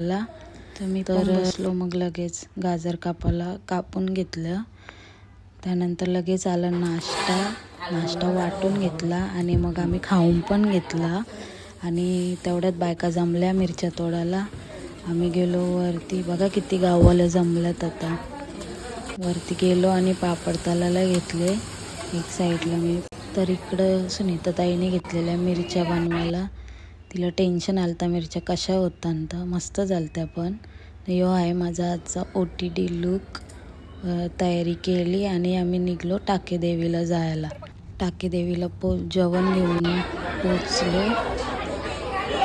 तर मी बसलो. मग लगेच गाजर कापून घेतलं. त्यानंतर लगेच आला नाश्ता वाटून घेतला आणि मग आम्ही खाऊन पण घेतला. आणि तेवढ्यात बायका जमल्या मिरच्या तोडायला. आम्ही गेलो वरती. बघा किती गाववाले जमल्यात. आता वरती गेलो आणि पापड तळायला घेतले एक साईडला. मी तर इकडं सुनीताताईने घेतलेल्या मिरच्या बनवायला. तिला टेन्शन आलं मिरच्या कशा होतात. मस्त झालत्या. पण यो आहे माझा आजचा OTD लुक. तयारी केली आणि आम्ही निघलो टाकेदेवीला जायला. टाकेदेवीला जेवण घेऊन पोचलो.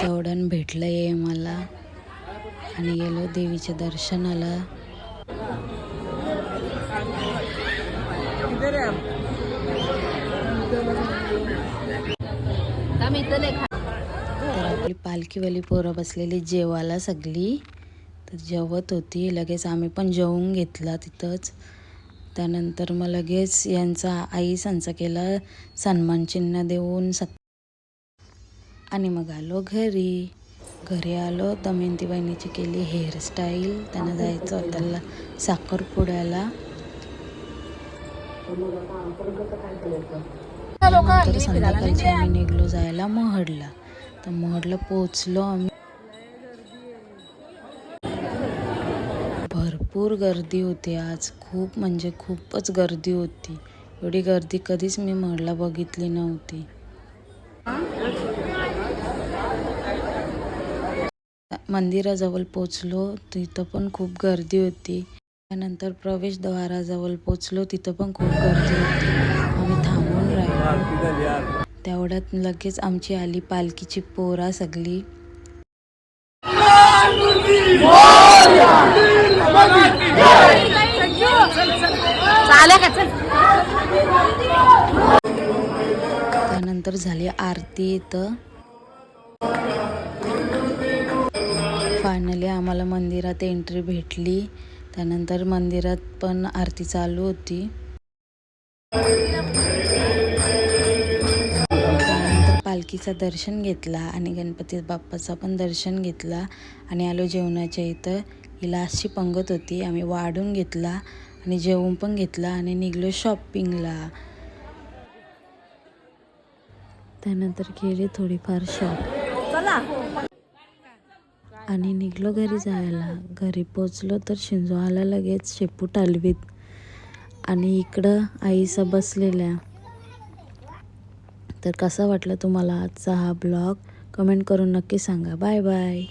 तेवढ्यानं भेटलं ये मला आणि गेलो देवीच्या दर्शनाला. तर आपली पालखीवाली पोरं बसलेली जेवायला सगळी. तर जेवत होती. लगेच आम्ही पण जेवून घेतला तिथंच. त्यानंतर मग लगेच यांचा आई संचा केला सन्मान चिन्ह देऊन आणि मग आलो घरी आलो. दमयंती बहिणीची केली हेअरस्टाईल. त्यांना जायचं होतं साखरपुड्याला. त्यानंतर संध्याकाळची आम्ही निघलो जायला महडला. तर महडला पोचलो आम्ही. भरपूर गर्दी होती आज. खूप म्हणजे खूपच गर्दी होती. एवढी गर्दी कधीच मी महडला बघितली नव्हती. मंदिराजवळ पोचलो. तिथं पण खूप गर्दी होती. त्यानंतर प्रवेशद्वाराजवळ पोचलो. तिथं पण खूप गर्दी होती. आम्ही थांबून राहिलो. तेवढ्यात लगेच आमची आली पालखीची पोरा सगळी. त्यानंतर झाली आरती. इथं फायनली आम्हाला मंदिरात एंट्री भेटली. त्यानंतर मंदिरात पण आरती चालू होती. त्यानंतर पालखीचं दर्शन घेतला आणि गणपती बाप्पाचा पण दर्शन घेतला आणि आलो जेवणाच्या इथं. ही लास्टची पंगत होती. आम्ही वाढून घेतला आणि जेवून पण घेतला आणि निघलो शॉपिंगला. त्यानंतर केली थोडीफार आणि निघलो घरी जायला. घरी पोचलो तर शिंजो आला लगेच शेपू टालवीत आणि इकडं आईसा बसलेल्या. तर कसा वाटला तुम्हाला आजचा हा ब्लॉग कमेंट करून नक्की सांगा. Bye bye.